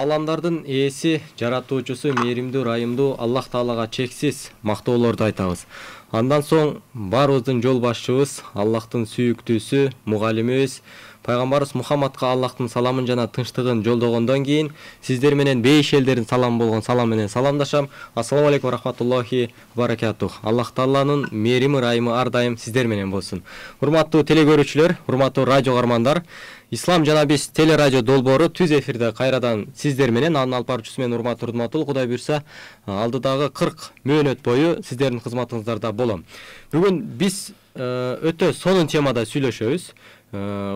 Саламдардын ээси, жаратуучусу, мээримдүү, райымдуу Аллах Таалага чексиз мактоолорду айтабыз. Андан соң баарыбыздын жол башчыбыз, Аллахтын сүйүктүүсү, мугалимибиз, Пайгамбарыбыз Мухаммадка Аллахтын саламын жана тынчтыгын жолдогондон кийин сиздер менен бейиш элдердин саламы болгон салам менен саламдашам. Ассаламу алейкум рахматуллахи баракатух. Аллах Тааланын мээрими, райымы ар дайым сиздер менен болсун. Урматтуу телекөрүүчүлөр, урматтуу радио каармандар, Ислам жана биз телерадио долбоору түз эфирде кайрадан сиздер менен, анын алып баруучусу мен урматтуу Урматул, Кудай буйрса алдыдагы 40 мөөнөт бою сиздердин кызматыңыздарда болом. Бүгүн биз өтө сонун темада сүйлөшөбүз.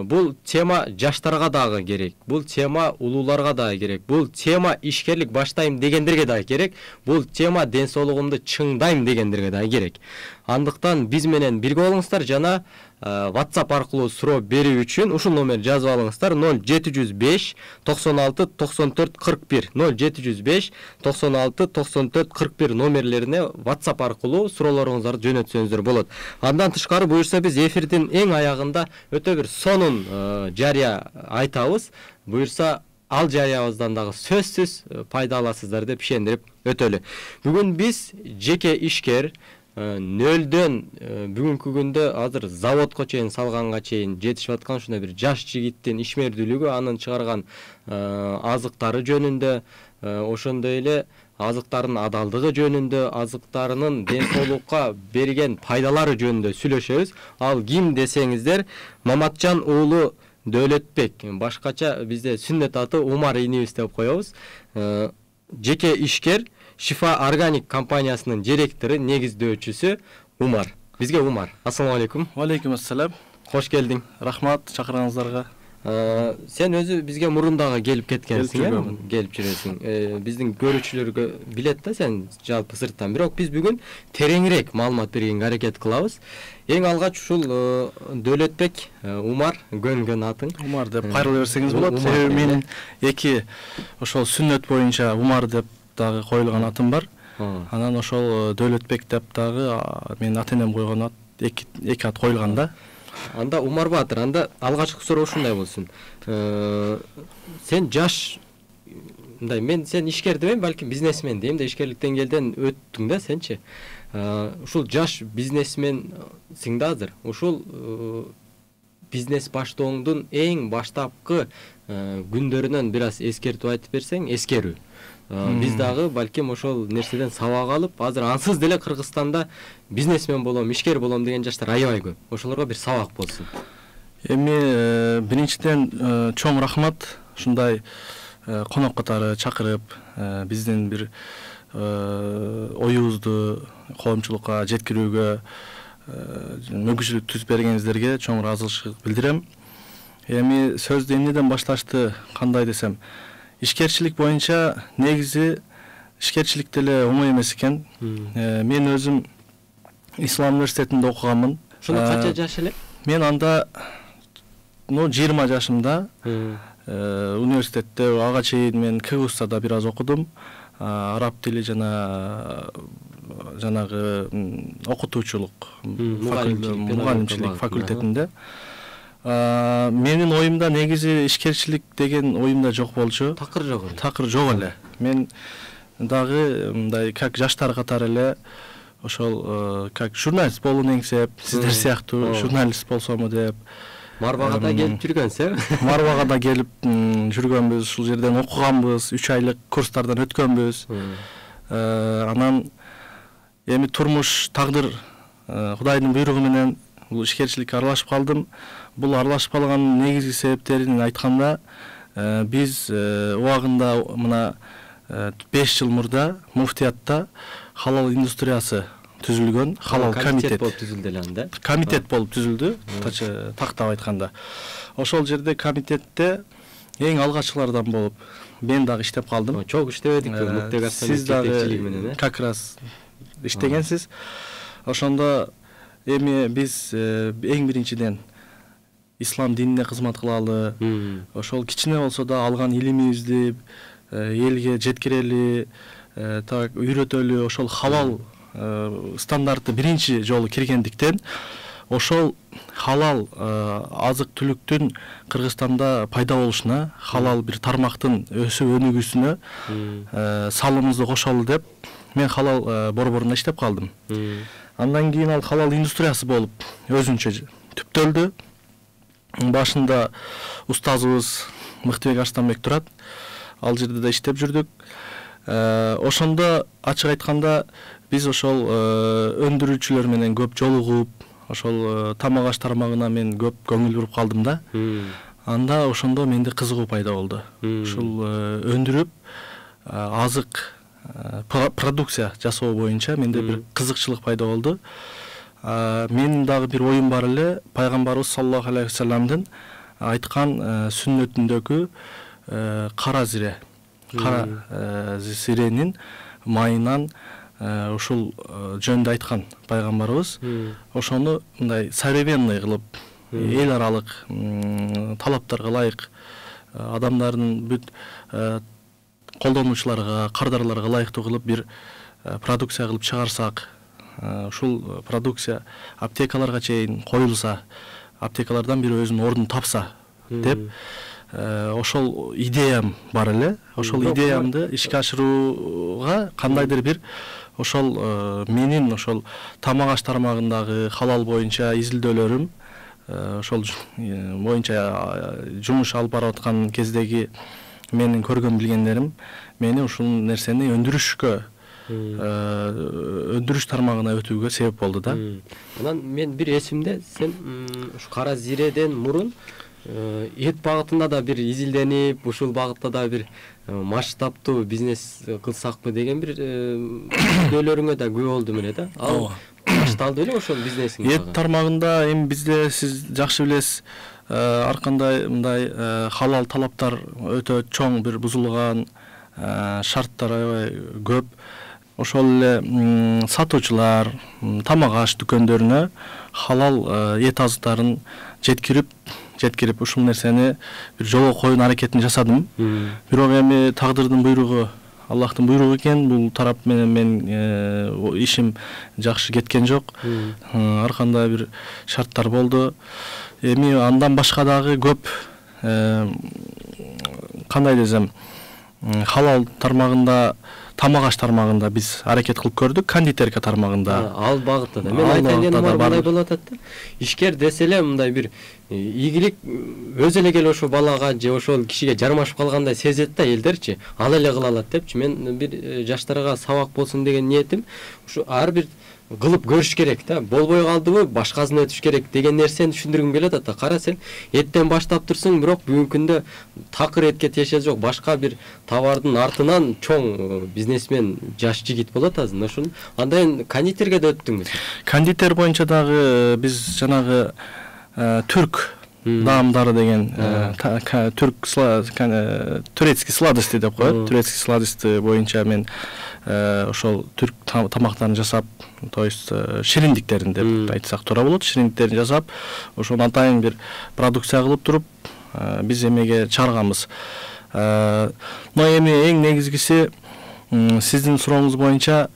Бул тема жаштарга дагы керек, бул тема улууларга дагы керек, бул тема ишкерлик баштайм дегендерге дагы керек, бул тема ден соолугумду чыңдайм дегендерге дагы керек. Андыктан биз менен бирге болуңуздар жана WhatsApp аркылуу суроо берүү үчүн ушул номерди жазып алыңыздар: 0705 96 94 41 0705 96 94 41 номерлерине WhatsApp аркылуу суроолоруңуздарды жөнөтсөңүздөр болот. Андан тышкары буюрса биз эфирдин эң аягында өтө бир сонун жарыя айтабыз. Буюрса ал жарыябыздан дагы сөзсүз пайда аласыздар деп ишендирип өтөлү. Бүгүн биз жеке ишкер нөлдөн бүгүнкү күндө азыр заводко чейин салганга чейин жетишип аткан ушундай бир жаш жигиттин ишмердүүлүгү, анын чыгарган азыктары жөнүндө, ошондой эле азыктардын адалдыгы жөнүндө, азыктарынын ден соолукка берген пайдалары жөнүндө сүйлөшөбүз. Ал ким десеңиздер, Маматжан уулу Дөөлөтбек, башкача бизде сүннөт аты Умар инибиз деп коебуз. Жеке ишкер, Шифа Органик компаниясынын директору, негиздөөчүсү Умар. Бизге Умар. Ассаламу алейкум. Алейкум ассалам. Кош келдиң. Рахмат чакырганыңыздарга. Сен өзү бизге мурун дагы келип кеткенсиң, келип жүрөсүң. Биздин көрүүчүлөргө билет да сен жалпы сырттан. Бирок биз бүгүн тереңирээк маалымат бергенге аракет кылабыз. Эң алгач ушул Дөөлөтбек Умар, көнгөн атың. Умар деп кайрыла берсеңиз болот. Себеби менин эки ошол сүннөт боюнча Умар деп дагы коюлган атым бар. Анан ошол Дөөлөтбек деп дагы менин ата-энем койгон ат, эки ат коюлган да. Анда Умар Баатыр, анда алгачкы суроо ушундай болсун. Сен жаш, мен сен ишкер демейм, балким бизнесмен дейм да, ишкерликтен деңгээлден өттүң да сенчи. Ушул жаш бизнесменсиң да азыр. Ушул бизнес баштооңдун эң баштапкы күндөрүнөн бир аз эскертип айтып берсең, эскерүү. Биз дагы балким ошол нерседен сабак алып, азыр ансыз деле Кыргызстанда бизнесмен болом, ишкер болом деген жаштар аябай көп. Ошолорго бир сабак болсун. Эми биринчиден чоң рахмат ушундай конок катары чакырып, биздин бир оюбузду коомчулукка жеткирүүгө мүмкүнчүлүк түзүп бергениңиздерге чоң ыраазычылык билдирем. Эми сөздү эмнеден башташты, кандай десем, ишкерчилик боюнча негизи ишкерчилик деле оңой эмес экен. Мен өзүм Ислам университетинде окуганмын. Ошондо канча жаш эле? Мен анда 20 жашымда университетте ага чейин мен КГУСта бир аз окудум. Араб тили жана жанагы окутуучулук, мугалимчилик факультетинде. Менин оюмда негизи ишкерчилик деген оюмда жок болчу. Такыр жок эле. Такыр жок эле. Мен дагы мындай как жаштар катары эле ошол как журналист болууну эңсеп, сиздер сыяктуу журналист болсому деп. Марбага да келип жүргөнсүз? Марбага да келип жүргөнбүз, ушул жерден окуганбыз, 3 айлык курстардан өткөнбүз. Анан эми турмуш, тагдыр, Кудайдын буйругу менен бул ишкерчиликке аралашып калдым. Бул аралашып калган негизги себептерин айтканда, биз убагында мына 5 жыл мурда муфтиятта халал индустриясы түзүлгөн, халал комитет болуп түзүлдү эле анда. Комитет болуп түзүлдү, тактап айтканда. Ошол жерде комитетте эң алгачкылардан болуп мен дагы иштеп калдым. Чок иштебедик, сиз дагы как раз иштегенсиз. Ошондо эми биз эң биринчиден ислам динине кызмат кылалы, ошол кичине болсо да алган илимибизди элге жеткирели, так үйрөтөлү, ошол халал стандарты биринчи жолу киргендиктен ошол халал азык түлүктүн Кыргызстанда пайда болушуна, халал бир тармактын өсүп өнүгүүсүнө салымыбызды кошолу деп мен халал борборунда иштеп калдым. Андан кийин ал халал индустриясы болуп өзүнчө түптөлдү. Башында устазыбыз Мыктыбек Арстанбек турат. Ал жерде да иштеп жүрдүк. Ошондо ачык айтканда биз ошол өндүрүүчүлөр менен көп жолугуп, ошол тамак аш тармагына мен көп көңүл буруп калдым да. Анда ошондо менде кызыгуу пайда болду. Ушул өндүрүп азык продукция жасоо боюнча менде бир кызыкчылык пайда болду. Менин дагы бир оюм бар эле, пайгамбарыбыз саллаллаху алейхи вассаламдын айткан сүннөтүндөгү кара зире, кара зиренин майынан ушул жөнүндө айткан пайгамбарыбыз. Ошону мындай современный кылып, эл аралык талаптарга ылайык, адамдардын бүт колдонуучуларга, кардарларга ылайыктуу кылып бир продукция кылып чыгарсак, ушул продукция аптекаларга чейин коюлса, аптекалардан бир өзүнүн ордун тапса деп ошол идеям бар эле. Ошол идеямды ишке ашырууга кандайдыр бир ошол менин ошол тамак аш тармагындагы халал боюнча изилдөөлөрүм, ошол боюнча жумуш алып барып аткан кездеги менин көргөн билгендерим мени ушул нерсени өндүрүшкө, өндүрүш тармагына өтүүгө себеп болду да. Анан мен бир эсимде, сен ушу кара зиреден мурун эт багытында да бир изилденип, ушул багытта да бир масштабтуу бизнес кылсакпы деген бир идеялөрүңө да күбө болдум эле да. Ал башталды беле ошол бизнесиң? Эт тармагында эми бизде сиз жакшы билесиз, ар кандай мындай халал талаптар өтө чоң бир бузулган, шарттар аябай көп. Ошол эле сатуучулар тамак аш дүкөндөрүнө халал эт азыктарын жеткирип ушул нерсени бир жолго коюун аракетин жасадым. Бирок эми тагдырдын буйругу, Аллахтын буйругу экен, бул тарап менен мен ишим жакшы кеткен жок. Ар кандай бир шарттар болду. Эми андан башка дагы көп, кандай десем, халал тармагында, тамак аш тармагында биз аракет кылып көрдүк, кондитерка тармагында. Ал багытта да. Мен айтайын дегеним мындай болуп атат да. Ишкер десе эле мындай бир ийгилик өзү эле келип ошол балага же ошол кишиге жармашып калгандай сезет да элдерчи. Ал эле кыла алат депчи. Мен бир жаштарга сабак болсун деген ниетим ушу ар бир кылып көрүш керек да. Болбой калдыбы башкасына өтүш керек деген нерсени түшүндүргүм келет да. Кара, сен эттен баштап турсуң, бирок бүгүнкү күндө такыр этке тиешеси жок башка бир товардын артынан чоң бизнесмен жаш жигит болот азыр. Ошон андан кондитерге да өттүңүз. Кондитер боюнча дагы биз жанагы түрк даамдары деген турецкий сладости деп коет. Турецкий сладости боюнча мен ошол түрк тамактарын жасап, то есть шириндиктерин деп айтсак туура болот. Шириндиктерин жасап, ошону атайын бир продукция кылып туруп биз эмеге чыгарганбыз. Но эми эң негизгиси сиздин сурооңуз боюнча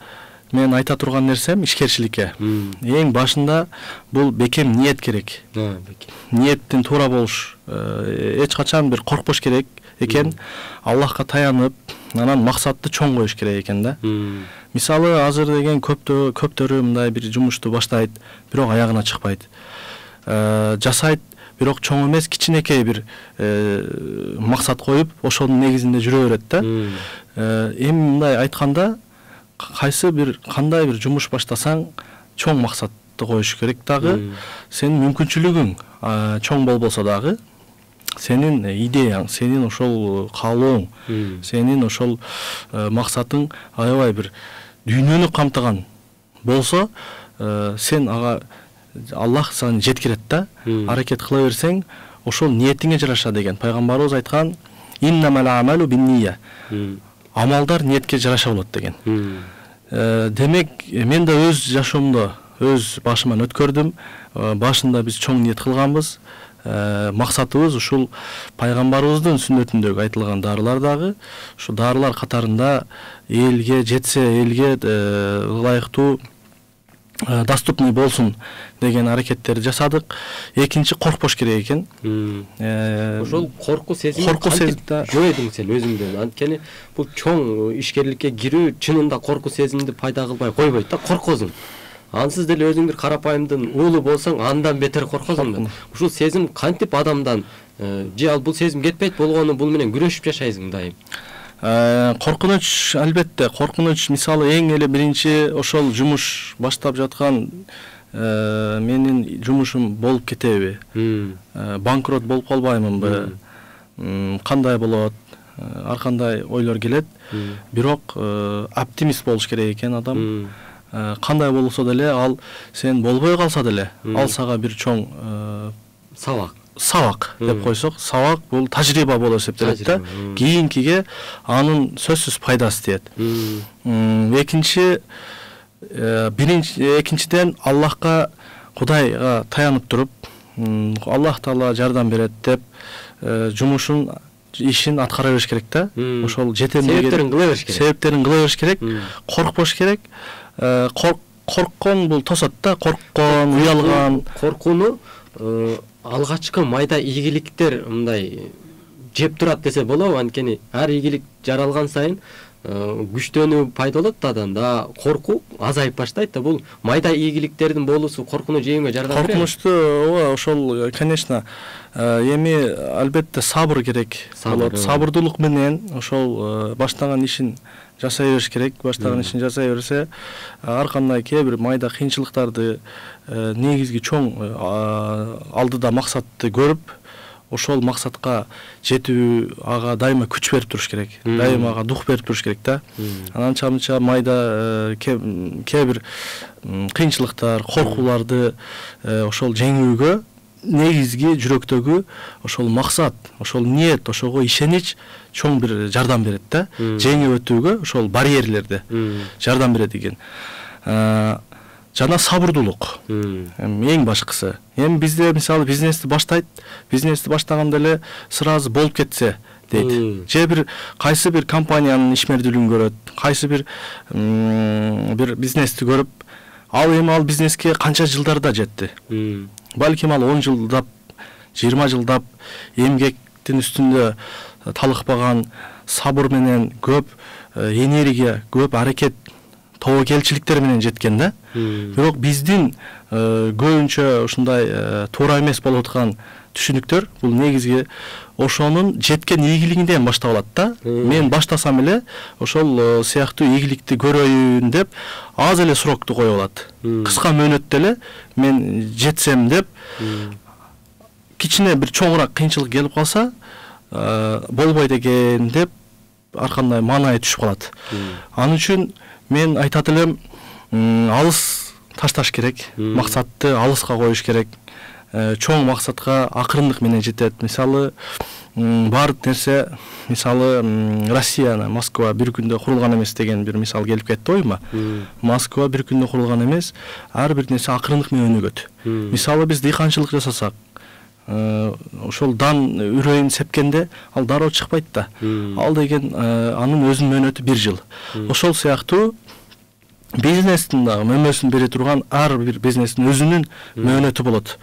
мен айта турган нерсем ишкерчиликке. Эң башында бул бекем ниет керек. Ниеттин туура болуш, эч качан бир коркпош керек экен. Аллахка таянып, анан максатты чоң коюш керек экен да. Мисалы азыр деген көптөрү мындай бир жумушту баштайт, бирок аягына чыкпайт. Жасайт, бирок чоң эмес, кичинекей бир максат коюп, ошонун негизинде жүрө берет да. Эми мындай айтканда, кандай бир жумуш баштасаң, чоң максатты коюш керек дагы. Сенин мүмкүнчүлүгүң чоң болбосо дагы, сенин идеяң, сенин ошол каалооң, сенин ошол максатың аябай бир дүйнөнү камтыган болсо, сен ага Аллах сени жеткирет да. Аракет кыла берсең, ошол ниетиңе жараша деген. Пайгамбарыбыз айткан: "Иннамал амалу бинния". Амалдар ниетке жараша болот деген. Демек, мен да өз жашоомдо, өз башыман өткөрдүм. Башында биз чоң ниет кылганбыз. Максатыбыз ушул пайгамбарыбыздын сүннөтүндөгү айтылган дарылар дагы, ушу дарылар катарында элге жетсе, элге ылайыктуу доступный болсун деген аракеттерди жасадык. Экинчи коркпош керек экен. Ошол корку сезимин жойдуң сен өзүңдөн. Анткени бул чоң ишкерликке кирүү чынында корку сезимди пайда кылбай койбойт да, коркосуң. Ансыз деле өзүң бир карапайымдын уулу болсоң, андан бетер коркосуң да. Ушул сезим кантип адамдан же ал бул сезим кетпейт болгону бул менен күрөшүп жашайсың дайым? Коркунуч, албетте, коркунуч мисалы эң эле биринчи ошол жумуш баштап жаткан менин жумушум болуп кетеби? Банкрот болуп калбаймынбы? Кандай болот? Ар кандай ойлор келет. Бирок оптимист болуш керек экен адам. Кандай болсо деле ал сен болбой калса деле, ал сага бир чоң сабак деп койсок, сабак бул тажрыйба болуп эсептелет да. Кийинкиге анын сөзсүз пайдасы тиет. Экинчиден Аллахка, Кудайга таянып туруп, Аллах Таала жардам берет деп жумушун, ишин аткара бериш керек да. Ошол себептерин кыла бериш керек. Себептерин кыла бериш керек. Коркпош керек. Корккон бул тосот да, корккон, уялган. Коркууну алгачкы майда ийгиликтер мындай жеп турат десе болобу? Анткени ар ийгилик жаралган сайын күчтөнүү пайда болот да адамда, коркуу азайып баштайт да. Бул майда ийгиликтердин болуусу коркууну жеңүүгө жардам берет. Коркунучту ошол, конечно, эми албетте сабыр керек болот. Сабырдуулук менен ошол баштаган ишин жасай бериш керек. Баштаган ишин жасай берсе, ар кандай кээ бир майда кыйынчылыктарды, негизги чоң алдыда максатты көрүп, ошол максатка жетүү, ага дайыма күч берип туруш керек. Дайыма ага дух берип туруш керек да. Анан чамча майда кээ бир кыйынчылыктар, коркууларды ошол жеңүүгө негизги жүрөктөгү ошол максат, ошол ниет, ошого ишенич чоң бир жардам берет да. Жеңип өтүүгө ошол барьерлерди жардам берет экен. Жана сабырдуулук эң башкысы. Эми бизде мисалы бизнести баштайт, бизнести баштаганда эле сразу болуп кетсе дейт. Же бир кайсы бир компаниянын ишмердүүлүгүн көрөт, кайсы бир бизнести көрүп, ал бизнеске канча жылдарда жетти. Балким ал 10 жылдап, 20 жылдап эмгектин үстүндө талыкпаган, сабыр менен көп энергия, көп аракет, тобокелчиликтер менен жеткен да. Бирок биздин көбүнчө ушундай туура эмес болуп аткан түшүнүктөр бул негизги ошонун жеткен ийгилигинден баштап алат да. Мен баштасам эле ошол сыяктуу ийгиликти көрөйүн деп аз эле срокту коюп алат. Кыска мөөнөттө эле мен жетсем деп, кичине бир чоңураак кыйынчылык келип калса, болбойт экен деп ар кандай маанайы түшүп калат. Анын үчүн мен айтат элем, алыс ташташ керек, максатты алыска коюш керек. Чоң максатка акырындык менен жетет. Мисалы, баардык нерсе, мисалы, Россияны, Москва бир күндө курулган эмес деген бир мисал келип кетти ойума. Москва бир күндө курулган эмес, ар бир нерсе акырындык менен өнүгөт. Мисалы, биз дыйканчылык жасасак, ошол дан үрөйүн сепкенде ал дароо чыкпайт да. Ал деген анын өзүнүн мөөнөтү 1 жыл. Ошол сыяктуу бизнестин дагы мөмөсүн бере турган ар бир бизнестин өзүнүн мөөнөтү болот.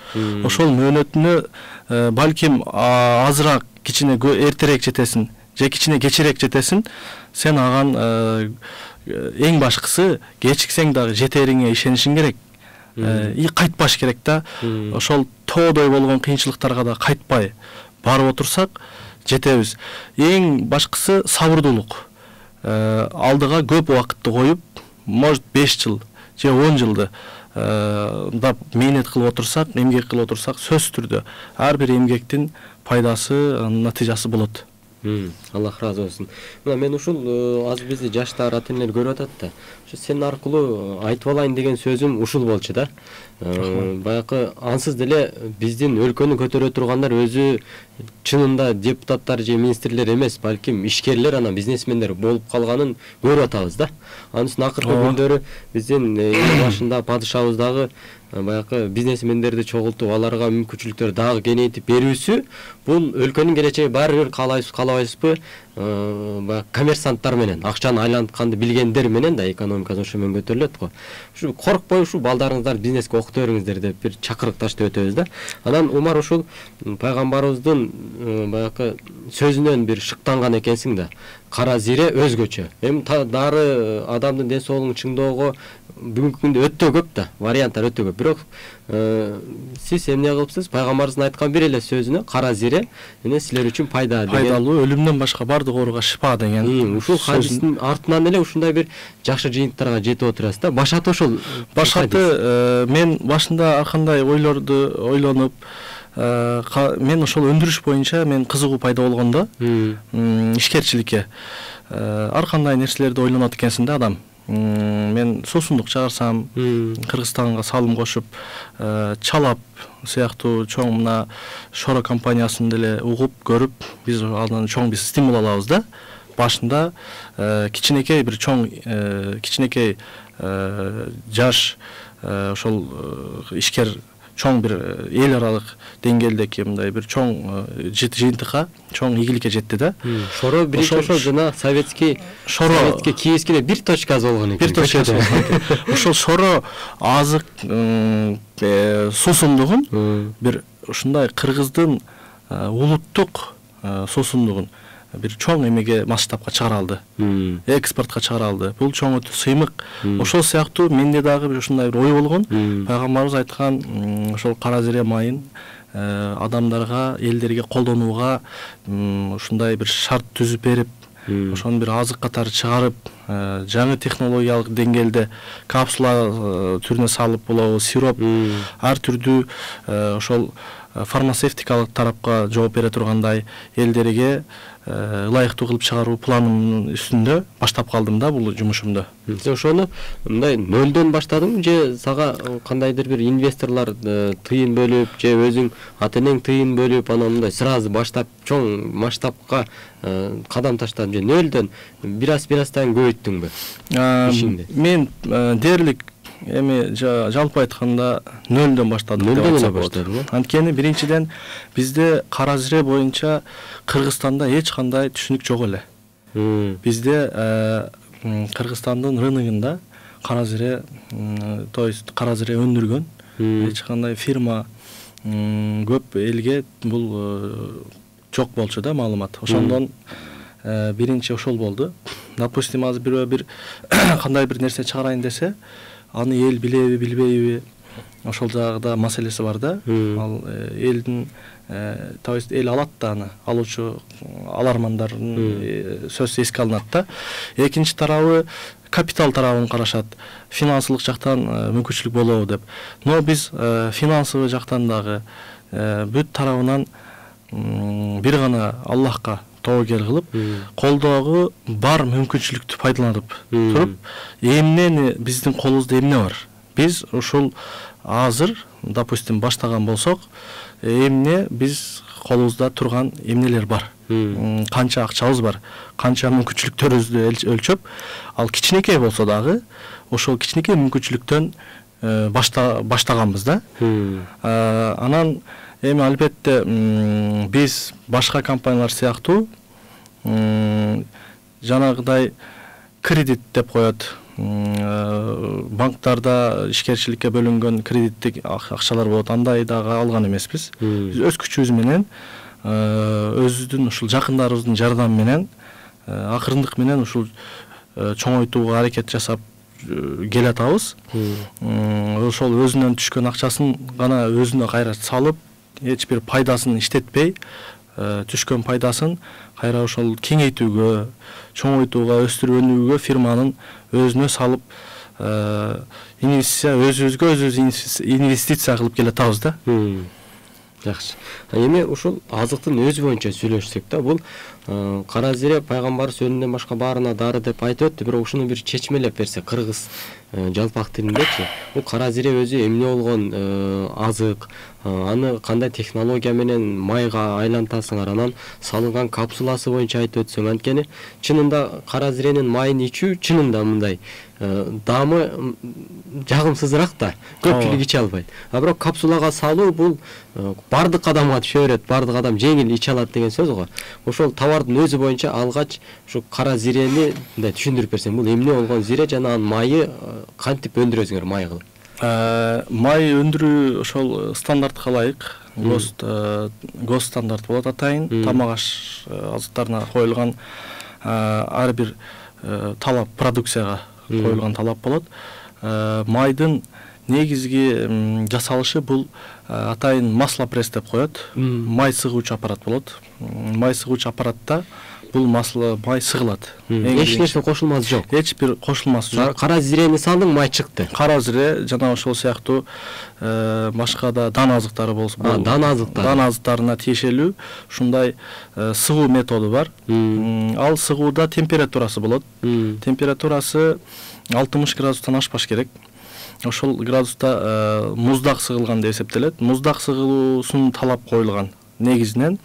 Ошол мөөнөтүнө балким азыраак, кичине эртерээк жетесиң, же кичине кечирээк жетесиң, сен аган эң башкысы кечиксең дагы жетериңе ишенишиң керек. Кайтпаш керек да. Ошол тоодой болгон кыйынчылыктарга да кайтпай барып отурсак жетебиз. Эң башкысы сабырдуулук. Алдыга көп убакытты коюп, может 5 жыл же 10 жылды мээнет кылып отурсак, эмгек кылып отурсак, сөзсүз түрдө ар бир эмгектин пайдасы, натыйжасы болот. Аллах разы болсун. Мына мен ушул азыр бизди жаштар, ата-энелер көрүп атат да. Ошо сен аркылуу айтып алайын деген сөзүм ушул болчу да. Баягы ансыз деле биздин өлкөнү көтөрө тургандар өзү чынында депутаттар же министрлер эмес, балким ишкерлер, анан бизнесмендер болуп калганын көрүп атабыз да. Анын үстүнө акыркы күндөрү биздин эл башында падышабыз дагы баягы бизнесмендерди чогултуп аларга мүмкүнчүлүктөр дагы кеңейтип берүүсү бул өлкөнүн келечеги баары бир каалайбызбы баягы коммерсанттар менен акчаны айлантканды билгендер менен да экономика ошо менен көтөрүлөт го. Ушу коркпой ушу балдарыңыздар бизнеске окута бериңиздер деп бир чакырык таштап өтөбүз да. Анан Умар ушул пайгамбарыбыздын баягы сөзүнөн бир шыктанган экенсиң да. Кара зире өзгөчө. Эми дары адамдын ден соолугун чыңдоого бүгүнкү күндө өтө көп да, варианттар өтө көп. Бирок сиз эмне кылыпсыз? Пайгамбарыбыздын айткан бир эле сөзүнө кара зире эне силер үчүн пайдалуу, өлүмдөн башка бардык ооруга шифа деген. Ушул хадистин артынан эле ушундай бир жакшы жыйынтыктарга жетип отурасыз да. Башаты ошол. Башаты мен башында ар кандай ойлорду ойлонуп, мен ошол өндүрүш боюнча мен кызыгуу пайда болгондо, ишкерчиликке ар кандай нерселерди ойлонот экенсиң да адам. Мен суусундук чыгарсам, Кыргызстанга салым кошуп, Чалап сыяктуу чоң мына Шоро компаниясын деле угуп, көрүп, биз андан чоң бир стимул алабыз да. Башында кичинекей бир чоң кичинекей жаш ошол ишкер чоң бир эл аралык деңгээлдеги мындай бир чоң жыйынтыкка, чоң ийгиликке жетти да. Шоро биринчи ошол жана советский Киевскиде бир точкасы болгон экен. Бир точкасы болгон экен. Ошол Шоро азык суусундугун бир ушундай Кыргыздын улуттук суусундугун бир чоң эмеге масштабка чыгара алды. Экспортко чыгара алды. Бул чоң өтө сыймык. Ошол сыяктуу менде дагы бир ушундай бир ой болгон. Пайгамбарыбыз айткан ошол кара зире майын адамдарга, элдерге колдонууга ушундай бир шарт түзүп берип, ошону бир азык катары чыгарып, жаңы технологиялык деңгээлде капсула түрүнө салып болобу, сироп, ар түрдүү ошол фармацевтикалык тарапка жооп бере тургандай элдерге ылайыктуу кылып чыгаруу планымдын үстүндө баштап калдым да бул жумушумду. Сен ошону мындай нөлдөн баштадыңбы же сага кандайдыр бир инвесторлор тыйын бөлүп же өзүң ата-энең тыйын бөлүп анан мындай сразу баштап чоң масштабка кадам таштадым же нөлдөн бир аздан көбөйттүңбү ишиңди? Мен дээрлик эми жалпы айтканда нөлдөн баштадым. Нөлдөн баштадым. Анткени биринчиден бизде кара зире боюнча Кыргызстанда эч кандай түшүнүк жок эле. Бизде Кыргызстандын рыногунда кара зире, то есть кара зире өндүргөн эч кандай фирма көп элге бул жок болчу да маалымат. Ошондон биринчи ошол болду. Допустим, азыр бирөө бир кандай бир нерсе чыгарайын десе, аны эл билеби, билбейби, ошол жагда маселеси бар да. Ал элдин, то есть эл алат да аны, алуучу алармандардын сөзсүз эске алынат да. Экинчи тарабы капитал тарабын карашат. Финансылык жактан мүмкүнчүлүк болобу деп. Но биз финансовый жактан дагы бүт тарабынан бир гана Аллахка тоогер кылып, колдогу бар мүмкүнчүлүктү пайдаланып туруп, эмнени биздин колубузда эмне бар? Биз ушул азыр, допустим, баштаган болсок, эмне биз колубузда турган эмнелер бар? Канча акчабыз бар? Канча мүмкүнчүлүктөрүбүздү өлчөп, ал кичинекей болсо дагы, ошол кичинекей мүмкүнчүлүктөн баштаганбыз да. Анан эми албетте биз башка компаниялар сыяктуу жанагыдай кредит деп коет. Банктарда ишкерчиликке бөлүнгөн кредиттик акчалар болот. Андай дагы алган эмеспиз. Биз өз күчүбүз менен, өзүбүздүн ушул жакындарыбыздын жардамы менен, акырындык менен ушул чоңойтууга аракет жасап келатабыз. Ошол өзүнөн түшкөн акчасын гана өзүнө кайра салып, эч бир пайдасын иштетпей, түшкөн пайдасын кайра ошол кеңейтүүгө, чоңойтууга, өстүрүп өнүүгө фирманын өзүнө салып, өзүбүзгө инвестиция кылып келатабыз да. Жакшы. Эми ушул азыктын өзү боюнча сүйлөшсөк да, бул кара зире пайгамбар сөзүнөн башка баарына дары деп айтып өттү, бирок ушуну бир чечмелеп берсе кыргыз жалпак тилиндечи, бул кара зире өзү эмне болгон азык, аны кандай технология менен майга айлантасыңар, анан салынган капсуласы боюнча айтып өтсөң, анткени чынында кара зиренин майын ичүү чынында мындай даамы жагымсызыраак да, көпчүлүк иче албайт. А бирок капсулага салуу бул бардык адамга түшө берет, бардык адам жеңил иче алат деген сөз го. Ошол товардын өзү боюнча алгач ушу кара зирени мындай түшүндүрүп берсең, бул эмне болгон зире жана анын майы кантип өндүрөсүңөр май кылып? Май өндүрүү ошол стандартка ылайык ГОСТ стандарт болот атайын. Тамак аш азыктарына коюлган ар бир талап, продукцияга коюлган талап болот. Майдын негизги жасалышы бул атайын маслопресс деп коет. Май сыгуучу аппарат болот. Май сыгуучу аппаратта бул май сыгылат. Эч нерсе кошулмасы жок. Эч бир кошулмасы жок. Кара зирени салдың, май чыкты. Кара зире жана ошол сыяктуу башка да дан азыктары болсо, дан азыктарына тиешелүү ушундай сыгуу методу бар. Ал сыгууда температурасы болот. Температурасы 60 градустан ашпаш керек. Ошол градуста муздак сыгылган деп эсептелет. Муздак сыгылуусун талап коюлган негизинен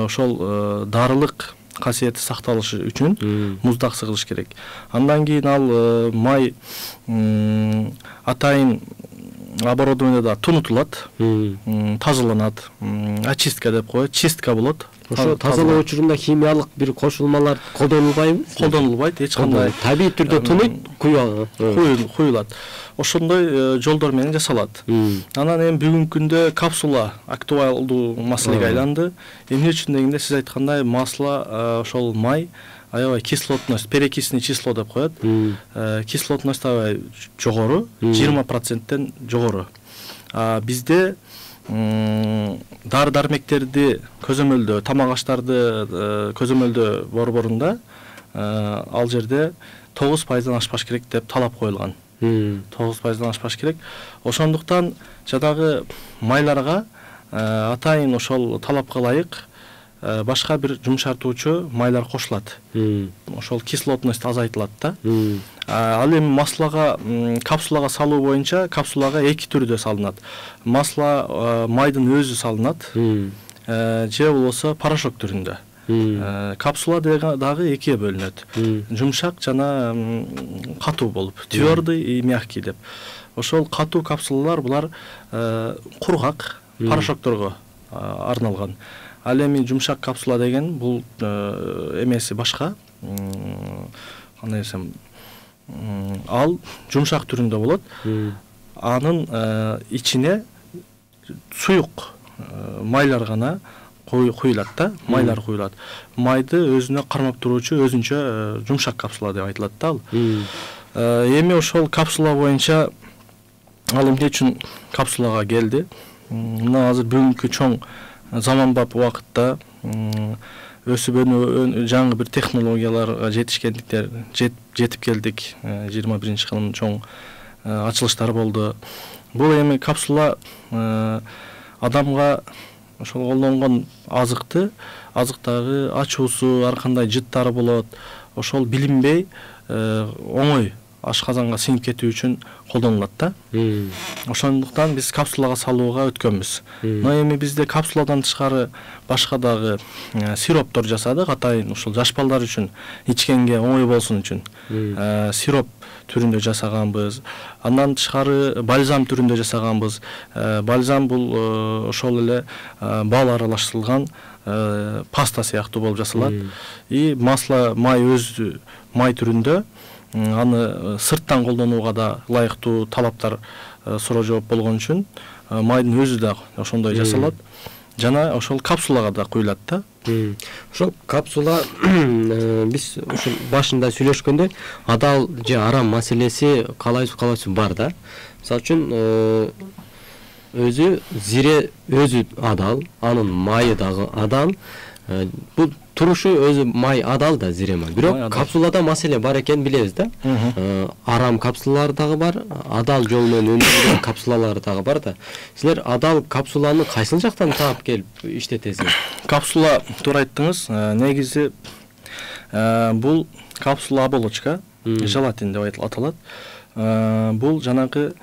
ошол дарылык касиети сакталышы үчүн муздак сыгылыш керек. Андан кийин ал май атайын оборудованияда тунутулат, тазаланат, очистка деп коет, чистка болот. Ошо тазалоо учурунда химиялык бир кошулмалар колдонулбайбы? Колдонулбайт, эч кандай. Табий түрдө тунуйт, куюлат. Ошондой жолдор менен жасалат. Анан эми бүгүнкү күндө капсула актуалдуу маселеге айланды. Эмне үчүн дегенде, сиз айткандай, масла ошол май аябай кислотность, перекисный число деп коет. Кислотность аябай жогору, 20%тен жогору. Бизде дары-дармектерди көзөмөлдөө, тамак аштарды көзөмөлдөө борборунда ал жерде 9%дан ашпаш керек деп талап коюлган. 9%дан ашпаш керек. Ошондуктан жадагы майларга атайын ошол талапка ылайык башка бир жумшартуучу майлар кошулат. Ошол кислотность азайтылат да. Ал эми маслага, капсулага салуу боюнча капсулага эки түрдө салынат. Масла майдын өзү салынат, же болбосо порошок түрүндө. Капсула дагы экиге бөлүнөт. Жумшак жана катуу болуп, твердый и мягкий деп. Ошол катуу капсулалар булар кургак порошокторго арналган. Ал эми жумшак капсула деген бул эмеси башка. Кандай десем, ал жумшак түрүндө болот. Анын ичине суюк майлар гана куюлат да, майлар куюлат. Майды өзүнө кармап туруучу өзүнчө жумшак капсула деп айтылат да ал. Эми ошол капсула боюнча ал эмне үчүн капсулага келди? Мына азыр бүгүнкү чоң заманбап убакытта өсүп жаңы бир технологияларга жетип келдик. 21-кылымдын чоң ачылыштары болду. Бул эми капсула адамга ошол колдонгон азыктагы ачуусу, ар кандай жыттары болот. Ошол билинбей оңой ашказанга сиңип кетүү үчүн колдонулат да. Ошондуктан биз капсулага салууга өткөнбүз. Но эми бизде капсуладан тышкары башка дагы сироптор жасадык, атайын ушул жаш балдар үчүн ичкенге оңой болсун үчүн сироп түрүндө жасаганбыз. Андан тышкары бальзам түрүндө жасаганбыз. Бальзам бул ошол эле бал аралаштырылган паста сыяктуу болуп жасалат. И масло, май өзү май түрүндө, аны сырттан колдонууга да ылайыктуу талаптар суроо жооп болгон үчүн майдын өзү да ошондой жасалат. Жана ошол капсулага да куюлат да. Ошол капсула биз ушул башында сүйлөшкөндө адал же арам маселеси калайсыз бар да. Мисалы үчүн өзү зире өзү адал, анын майы дагы адал. Бул турушу өзү май адал да, зире май. Бирок капсулада маселе бар экенин билебиз да. Арам капсулалар дагы бар, адал жол менен өндүрүлгөн капсулалар дагы бар да. Силер адал капсуланы кайсыл жактан таап келип иштетесиңер? Капсула туура айттыңыз. Негизи бул капсула оболочка, желатин деп аталат. Бул жанагы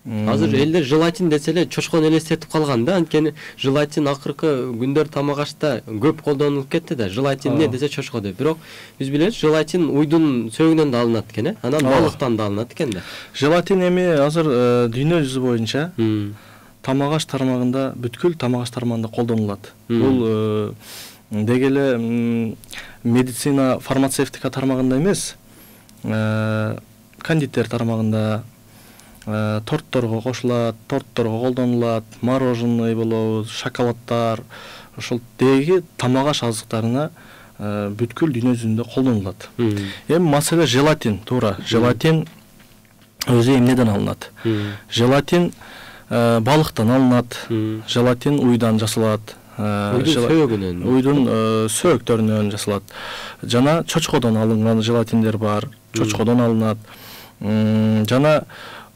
Азыр элдер желатин десе эле чочкону элестетип калган да, анткени желатин акыркы күндөр тамак ашта көп колдонулуп кетти да. Желатин эмне десе чочко деп. Бирок биз билебиз, желатин уйдун сөөгүнөн да алынат экен, анан балыктан да алынат экен да. Желатин эми азыр дүйнө жүзү боюнча тамак аш тармагында, бүткүл тамак аш тармагында колдонулат. Бул деги эле медицина, фармацевтика тармагында эмес, кондитер тармагында, тортторго кошулат, тортторго колдонулат, мороженое болобу, шоколаддар, ошол деги тамак аш азыктарына бүткүл дүйнө жүзүндө колдонулат. Эми маселе желатин, туура. Желатин өзү эмнеден алынат? Желатин балыктан алынат, желатин уйдан жасалат. Уйдун сөөктөрүнөн жасалат. Жана чочкодон алынган желатиндер бар, чочкодон алынат. Жана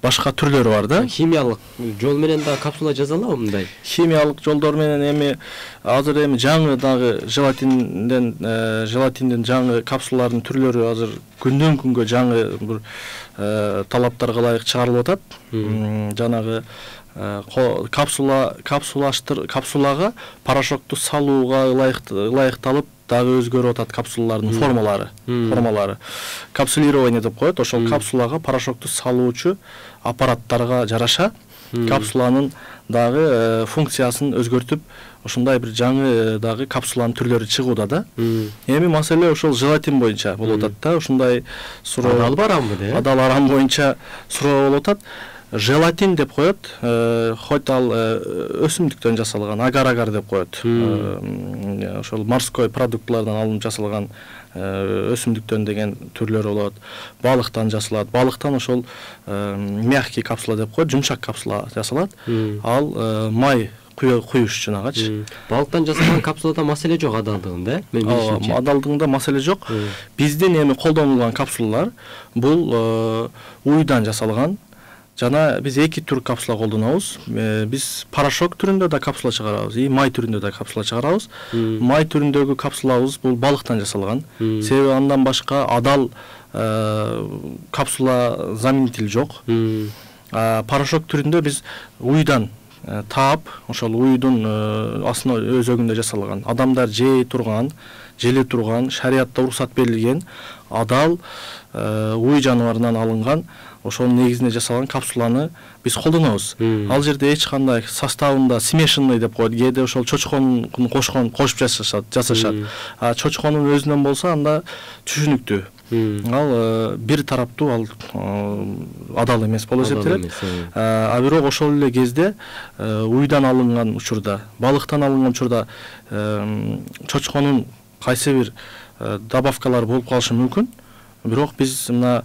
башка түрлөрү бар да. Химиялык жол менен да капсула жасалабы мындай? Химиялык жолдор менен эми азыр эми жаңы дагы желатинден жаңы капсулалардын түрлөрү азыр күндөн күнгө жаңы бир талаптарга ылайык чыгарылып атат. Жанагы капсулага порошокту салууга ылайыкталып дагы өзгөрүп атат капсулалардын формалары. Капсулирование деп коет. Ошол капсулага порошокту салуучу аппараттарга жараша капсуланын дагы функциясын өзгөртүп, ошондой бир жаңы дагы капсуланын түрлөрү чыгууда да. Эми маселе ошол желатин боюнча болуп атат да. Ошондой суроо адал барамбы деп? Адал арам боюнча суроо болуп атат. Желатин деп коет, хоть ал өсүмдүктөн жасалган, агар-агар деп коет. Ошол морской продуктлардан алынып жасалган өсүмдүктөн деген түрлөрү болот. Балыктан жасалат. Балыктан ошол мягкий капсула деп коет, жумшак капсула жасалат. Ал май куюш үчүн агачы. Балыктан жасалган капсулада маселе жок адалдыгында, мен билишимче. Адалдыгында маселе жок. Биздин эми колдонулган капсулалар бул уйдан жасалган. Жана биз эки түр капсула колдонобуз. Биз порошок түрүндө да капсула чыгарабыз, май түрүндө да капсула чыгарабыз. Май түрүндөгү капсулабыз бул балыктан жасалган. Себеби андан башка адал капсула заменитель жок. Порошок түрүндө биз уйдан таап, ошол уйдун асына өзөгүндө жасалган, адамдар жей турган, желе турган, шариятта уруксат берилген адал уй жаныбарынан алынган ошол негизинде жасалган капсуланы биз колдонобуз. Ал жерде эч кандай составында смешанный деп коет, кээде ошол чочкону кошуп жасашат. Чочконун өзүнөн болсо анда түшүнүктүү. Ал бир тараптуу, ал адал эмес болуп эсептелет. А бирок ошол эле кезде уйдан алынган учурда, балыктан алынган учурда чочконун кайсы бир добавкалар болуп калышы мүмкүн. Бирок биз мына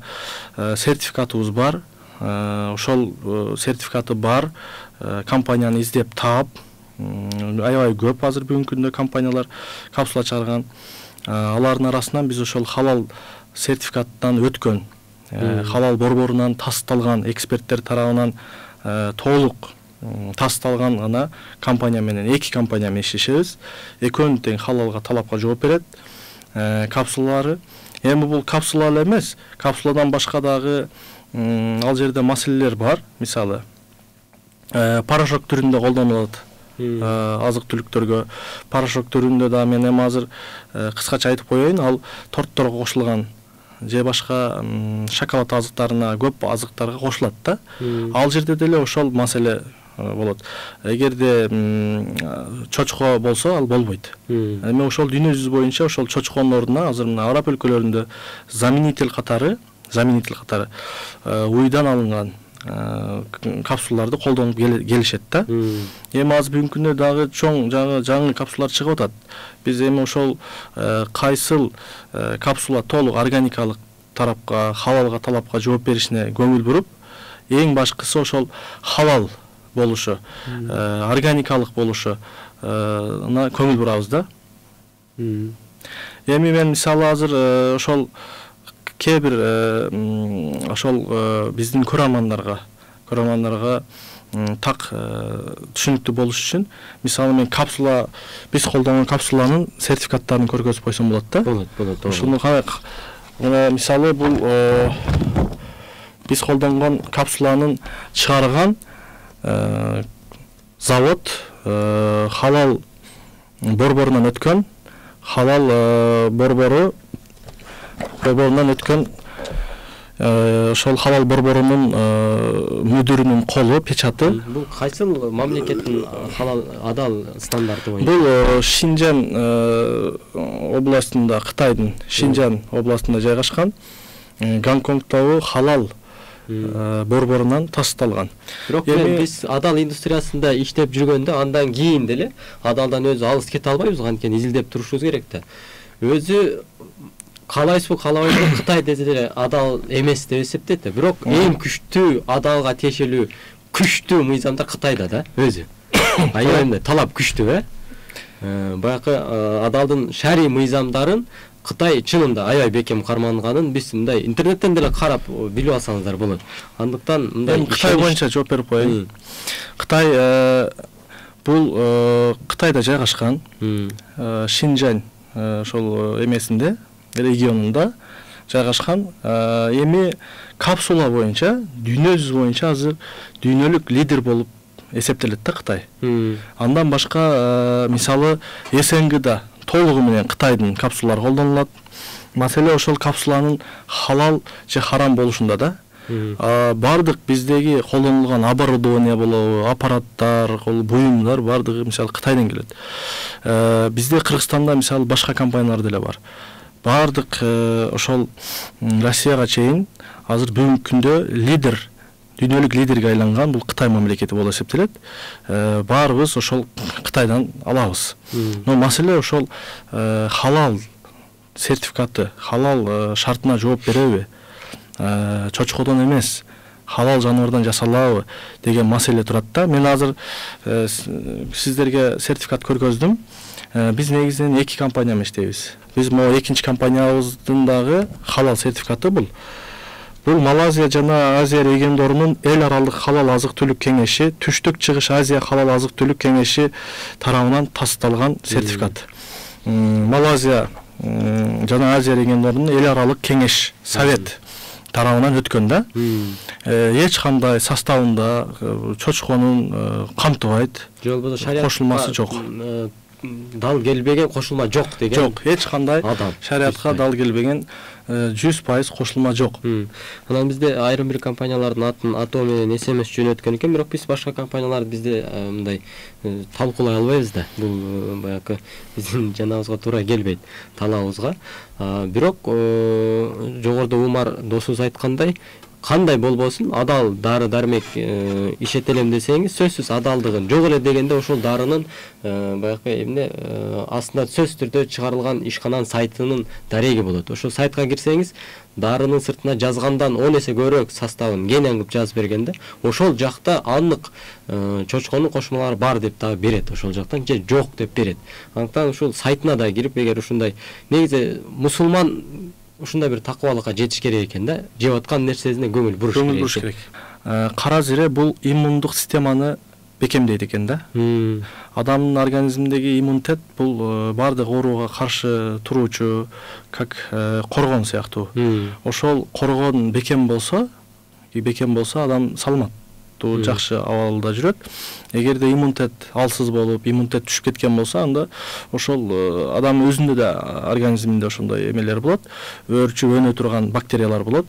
сертификатыбыз бар. Ошол сертификаты бар компанияны издеп таап, аябай көп азыр бүгүнкү күндө компаниялар капсула чыгарган. Алардын арасынан биз ошол халал сертификаттан өткөн, халал борборунан тасталган, эксперттер тарабынан толук тасталган гана компания менен, эки компания менен иштешебиз. Экөөнү тең халалга талапка жооп берет. Капсулалары эми бул капсула эле эмес, капсуладан башка дагы ал жерде маселелер бар. Мисалы, порошок түрүндө колдонулат. Азык түлүктөргө порошок түрүндө да мен эми азыр кыскача айтып коеюн, ал тортторго кошулган же башка шоколад азыктарына, көп азыктарга кошулат да. Ал жерде деле ошол маселе болот. Эгерде чочко болсо ал болбойт. Эми ошол дүйнө жүзү боюнча ошол чочконун ордуна азыр мына араб өлкөлөрүндө заменитель катары уйдан алынган капсулаларды колдонуп келишет да. Эми азыр бүгүнкү күндө дагы чоң жаңы капсулалар чыгып атат. Биз эми ошол кайсыл капсула толук органикалык тарапка, халалга талапка жооп беришине көңүл буруп, эң башкысы ошол халал болушу, органикалык болушу көңүл бурабыз да. Эми мен мисалы азыр ошол кээ бир ошол биздин көрөрмандарга так түшүнүктүү болуш үчүн мисалы мен биз колдонгон капсуланын сертификаттарын көргөзүп койсом болот да. Болот. Ушуну мисалы бул биз колдонгон капсуланын чыгарган завод халал борборунан өткөн, халал борборунан өткөн ошол халал борборунун мүдүрүнүн колу, печаты. Бул кайсыл мамлекеттин халал адал стандарты боюнча? Бул Шинжан областында, Кытайдын Шинжан областында жайгашкан Гонконгдогу халал борборунан тасталган. Бирок биз адал индустриясында иштеп жүргөндө андан кийин деле адалдан өзү алыс кете албайбыз, анткени изилдеп турушубуз керек да. Өзү каалайбызбы, каалабайбызбы, Кытай десе деле адал эмес деп эсептейт да. Бирок эң күчтүү адалга тиешелүү күчтүү мыйзамдар Кытайда да өзү. Аябай талап күчтүү, Баягы адалдын шари мыйзамдарын Кытай чынында аябай бекем карманганын биз мындай интернеттен деле карап билип алсаңыздар болот. Андыктан мындай Кытай боюнча жооп берип коеюн. Кытай бул Кытайда жайгашкан Шинжань ошол эмесинде, регионунда жайгашкан. Эми капсула боюнча дүйнө жүзү боюнча азыр дүйнөлүк лидер болуп эсептелет да Кытай. Андан башка мисалы СНГда толугу менен Кытайдын капсулалары колдонулат. Маселе ошол капсуланын халал же харам болушунда да. Бардык биздеги колдонулган оборудование болобу, аппараттар, буюмдар бардыгы мисалы Кытайдан келет. Бизде Кыргызстанда мисалы башка компаниялар деле бар. Бардык ошол Россияга чейин азыр бүгүнкү күндө лидер, дүйнөлүк лидерге айланган бул Кытай мамлекети болуп эсептелет. Баарыбыз ошол Кытайдан алабыз. Но маселе ошол халал сертификаты, халал шартына жооп береби? Чочкодон эмес, халал жаныбардан жасалабы деген маселе турат да. Мен азыр сиздерге сертификат көргөздүм. Биз негизинен 2 компания менен иштейбиз. Биз могу экинчи компаниябыздын дагы халал сертификаты бул. Бул Малайзия жана Азия региондорунун эл аралык халал азык-түлүк кеңеши, Түштүк Чыгыш Азия халал азык-түлүк кеңеши тарабынан тасталган сертификат. Малайзия жана Азия региондорунун эл аралык кеңеш, совет тарабынан өткөн да. Эч кандай составында чочконун камтыбайт. Же болбосо шариат кошулмасы жок. Дал келбеген кошулма жок деген. Жок, эч кандай шариатка дал келбеген 100% кошулма жок. Анан бизде айрым бир компаниялардын атын атоо менен SMS жөнөткөн экен, бирок биз башка компанияларды бизде мындай талкуулай албайбыз да. Бул баягы биздин жанабызга туура келбейт, талабыбызга. Бирок жогоруда Умар досубуз айткандай, кандай болбосун адал дары дармек ишетелем десеңиз, сөзсүз адалдыгын жок эле дегенде ошол дарынын баягы эмне астында сөзсүз түрдө чыгарылган ишкананын сайтынын дареги болот. Ошол сайтка кирсеңиз, дарынын сыртына жазгандан 10 эсе көбүрөөк составын кенен кылып жазып бергенде, ошол жакта аннык чочконун кошмалары бар деп дагы берет, ошол жактан же жок деп берет. Андыктан ушул сайтына да кирип, эгер ушундай негизи мусулман ушундай бир такыбалыкка жетиш керек экен да, жеп аткан нерсесине көңүл буруш керек. Кара зире бул иммундук системаны бекемдейт экен да. Адамдын организминдеги иммунитет бул бардык ооруга каршы туруучу, как коргон сыяктуу. Ошол коргон бекем болсо адам саламаттуу, жакшы абалда жүрөт. Эгерде иммунитет алсыз болуп, иммунитет түшүп кеткен болсо, анда ошол адам өзүндө да организминде ошондой эмелер болот, өөрчү өнө турган бактериялар болот.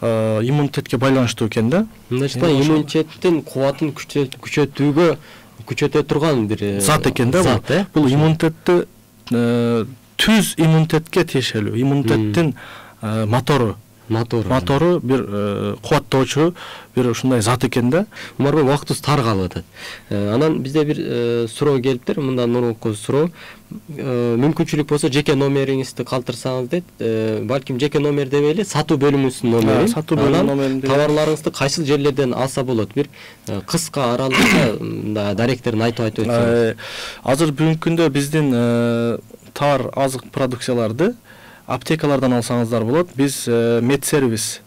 Иммунитетке байланыштуу экен да. Мындайча иммунитеттин кубатын күчөтө турган бир зат экен да. Бул иммунитетти түз иммунитетке тиешелүү, иммунитеттин мотору бир кубаттоочу бир ушундай зат экен да. Умар бай убактыбыз тар калып атат. Анан бизде бир суроо келиптир, мындан мурунку суроо. Мүмкүнчүлүк болсо жеке номериңизди калтырсаңыз дейт. Балким жеке номер дебей эле сатуу бөлүмүңүздүн номерин. Сатуу бөлүмүнүн номерин. Товарларыңызды кайсыл жерлерден алса болот? Бир кыска аралыкта даректерин айтып өтсөңүз. Азыр бүгүнкү күндө биздин товар азык продукцияларды аптекалардан алсаңыздар болот. Биз Медсервис,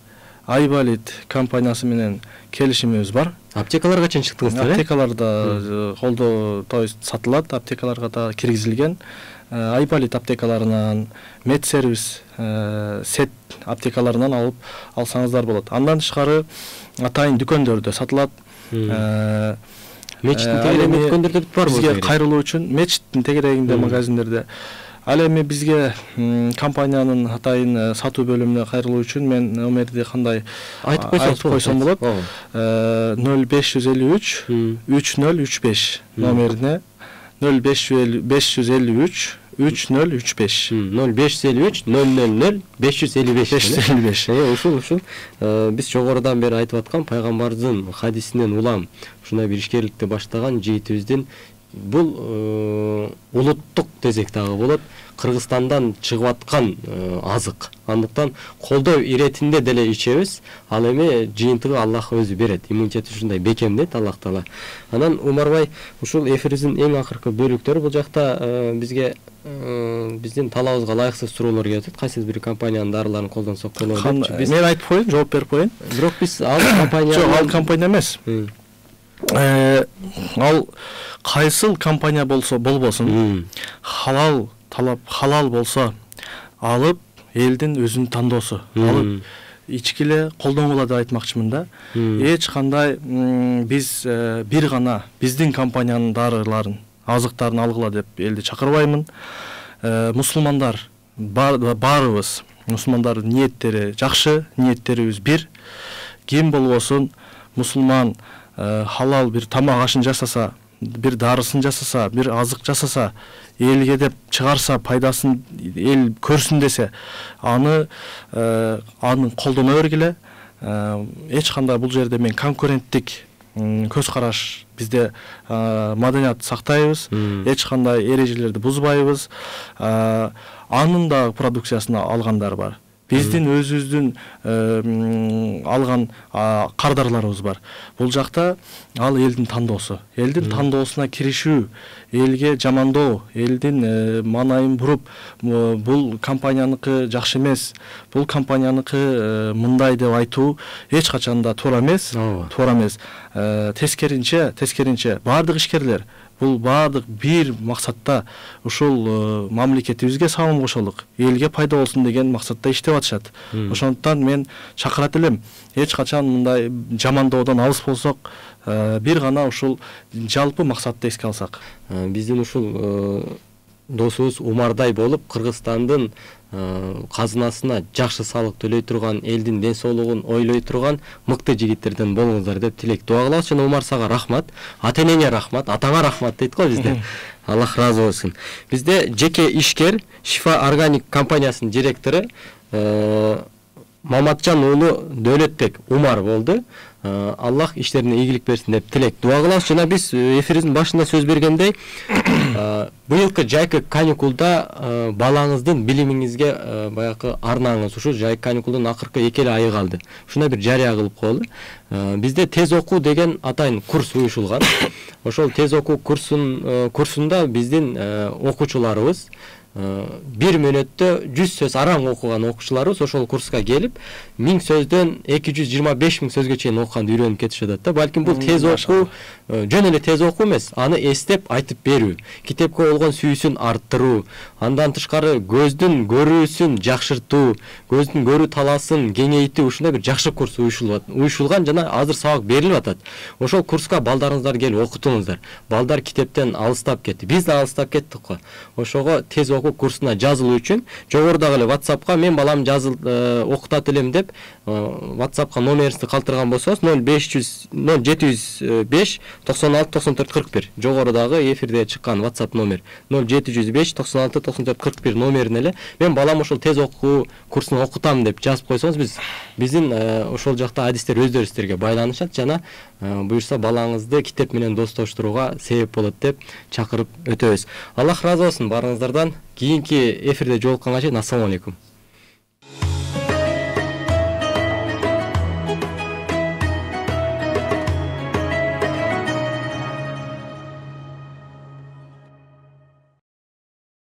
Айболит компаниясы менен келишимибиз бар. Аптекаларга чейин чыктыңыздар, Аптекаларда колдо, то есть сатылат, аптекаларга да киргизилген. Айполит аптекаларынан, Медсервис сет аптекаларынан алып алсаңыздар болот. Андан тышкары атайын дүкөндөрдө сатылат. Мечиттин тегерегинде дүкөндөрдө бар бизге кайрылуу үчүн мечиттин тегерегинде магазиндерде. Ал эми бизге компаниянын атайын сатуу бөлүмүнө кайрылуу үчүн мен номерди кандай айтып койсом болот? 0553 3035 номерине 0553 3035 0553 000 555 ушул биз жогорудан бери айтып аткан пайгамбардын хадисинен улам ушундай бир ишкерликти баштаган жигитибиздин бул улуттук десек дагы болот, Кыргызстандан чыгып аткан азык. Андыктан колдоо иретинде деле ичебиз. Ал эми жыйынтыгы Аллах өзү берет. Иммунитет ушундай бекемдейт Аллах Таала. Анан Умарбай ушул эфирибиздин эң акыркы бөлүктөрү бул жакта бизге биздин талабыбызга ылайыксыз суроолор келип атат. Кайсы бир компаниянын дарыларын колдонсок болот деп. Мен айтып коеюн, жооп берип коеюн. Бирок биз ал компания жок, ал компания эмес. Ал кайсыл компания болбосун, халал талап, халал болсо алып элдин өзүнүн тандоосу алып ичкиле колдонгула деп айтмакчымын да. Эч кандай биз бир гана биздин компаниянын дарыларын, азыктарын алгыла деп элди чакырбаймын. Мусулмандар баарыбыз, мусулмандардын ниеттери жакшы, ниеттерибиз бир. Ким болбосун мусулман халал бир тамак ашын жасаса, бир дарысын жасаса, бир азык жасаса, элге деп чыгарса, пайдасын эл көрсүн десе, аны колдоно бергиле. Эч кандай бул жерде мен конкуренттик көз караш, бизде маданият сактайбыз, эч кандай эрежелерди бузбайбыз. Анын да продукциясын алгандар бар. Биздин өзүбүздүн алган кардарларыбыз бар. Бул жакта ал элдин тандоосу. Элдин тандоосуна киришүү, элге жамандоо, элдин маанайын буруп, бул компанияныкы жакшы эмес, бул компанияныкы мындай деп айтуу эч качан да туура эмес. Туура эмес. Тескеринче бардык ишкерлер бул бардык бир максатта ушул мамлекетибизге салым кошолук, элге пайда болсун деген максатта иштеп атышат. Ошондуктан мен чакырат элем, эч качан мындай жамандоодон алыс болсок, бир гана ушул жалпы максатты эске алсак. Биздин ушул досубуз Умардай болуп, Кыргызстандын казынасына жакшы салык төлөй турган, элдин ден соолугун ойлой турган мыкты жигиттерден болуңуздар деп тилек дуа кылабыз. Жана Умар сага рахмат, ата-энеңе рахмат, атаңа рахмат дейт го бизде. Аллах разы болсун. Бизде жеке ишкер Шифа Органик компаниясынын директору Маматжан уулу Дөөлөтбек Умар болду. Аллах иштерине ийгилик берсин деп тилек дуа кылабыз. Жана биз эфирибиздин башында сөз бергендей, быйылкы жайкы каникулда балаңыздын билимиңизге баягы арнаңыз ушу жайкы каникулдун акыркы 2 айы калды. Ушундай бир жарыя кылып коелу. Бизде тез окуу деген атайын курс уюшулган. Ошол тез окуу курсунда биздин окуучуларыбыз 1 мүнөттө 100 сөз араң окуган окуучуларыбыз ошол курска келип 1000 сөздөн 225 000 сөзгө чейин окуганды үйрөнүп кетишет да. Балким бул тез окуу жөн эле тез окуу эмес, аны эстеп айтып берүү, китепке болгон сүйүүсүн арттыруу, андан тышкары көздүн көрүүсүн жакшыртуу, көздүн көрүү таласын кеңейтүү, ушундай бир жакшы курс уюшулган жана азыр сабак берилип атат. Ошол курска балдарыңыздар келип окутуңуздар. Балдар китептен алыстап кетти, биз да алыстап кеттик го. Ошого тез окуу курсуна жазылуу үчүн жогорудагы эле WhatsAppка мен балам окутат элем деп WhatsAppка номеринизди калтырган болсоңуз 0705 96 94 41 жогорудагы эфирде чыккан WhatsApp номер 0705 96 94 41 номерине эле мен балам ошол тез окуу курсун окутам деп жазып койсоңуз биздин ошол жакта адистер өздөрү сиздерге байланышат жана буюрса балаңызды китеп менен достоштурууга себеп болот деп чакырып өтөбүз. Аллах разы болсун баарыңыздардан. Кийинки эфирде жолукканга чейин ассаламу алейкум.